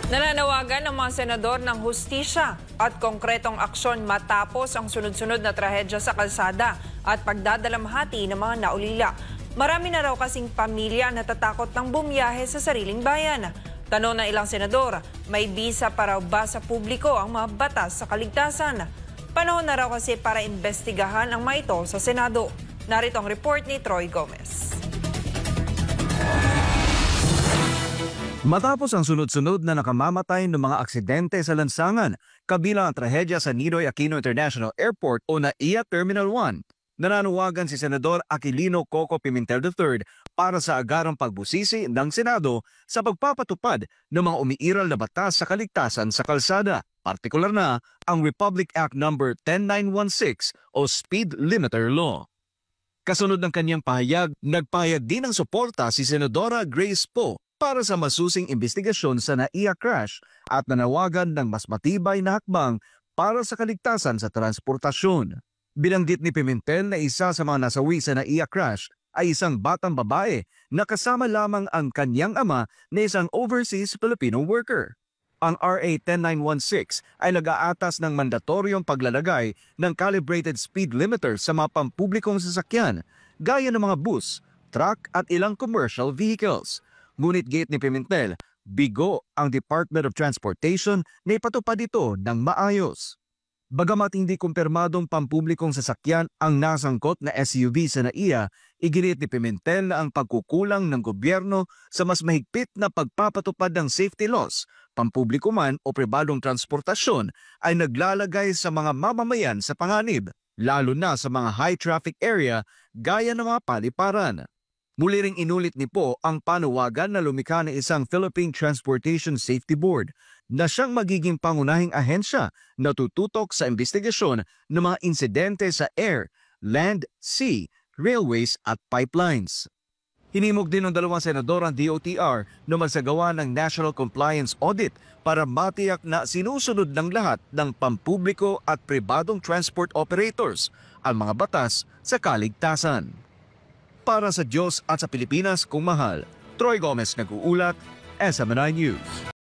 Nananawagan ng mga senador ng hustisya at konkretong aksyon matapos ang sunod-sunod na trahedya sa kalsada at pagdadalamhati ng mga naulila. Marami na raw kasing pamilya na natatakot ng bumiyahe sa sariling bayan. Tanong ng ilang senador, may bisa pa raw ba sa publiko ang mga batas sa kaligtasan? Panahon na raw kasi para imbestigahan ang mga ito sa Senado. Narito ang report ni Troy Gomez. Matapos ang sunod-sunod na nakamamatay ng mga aksidente sa lansangan, kabilang ang trahedya sa Ninoy Aquino International Airport o NAIA Terminal 1, nananawagan si Senador Aquilino Coco Pimentel III para sa agarang pagbusisi ng Senado sa pagpapatupad ng mga umiiral na batas sa kaligtasan sa kalsada, partikular na ang Republic Act No. 10916 o Speed Limiter Law. Kasunod ng kanyang pahayag, nagpahayag din ng suporta si Senadora Grace Poe para sa masusing investigasyon sa NAIA crash at nanawagan ng mas matibay na hakbang para sa kaligtasan sa transportasyon. Binanggit ni Pimentel na isa sa mga nasawi sa NAIA crash ay isang batang babae na kasama lamang ang kanyang ama na isang overseas Filipino worker. Ang RA 10916 ay nag-aatas ng mandatoryong paglalagay ng calibrated speed limiter sa mga pampublikong sasakyan gaya ng mga bus, truck at ilang commercial vehicles. Ngunit gate ni Pimentel, bigo ang Department of Transportation na ipatupad ito ng maayos. Bagamat hindi kumpirmadong pampublikong sasakyan ang nasangkot na SUV sa NAIA, iginit ni Pimentel na ang pagkukulang ng gobyerno sa mas mahigpit na pagpapatupad ng safety laws, pampubliko man o pribadong transportasyon ay naglalagay sa mga mamamayan sa panganib, lalo na sa mga high traffic area gaya ng mga paliparan. Muli ring inulit ni Poe ang panawagan na lumikha ng isang Philippine Transportation Safety Board na siyang magiging pangunahing ahensya na tututok sa investigasyon ng mga insidente sa air, land, sea, railways at pipelines. Hinimok din ng dalawang senador ang DOTR na magsagawa ng National Compliance Audit para matiyak na sinusunod ng lahat ng pampubliko at pribadong transport operators ang mga batas sa kaligtasan. Para sa Diyos at sa Pilipinas kung mahal, Troy Gomez nag-uulat, SMNI News.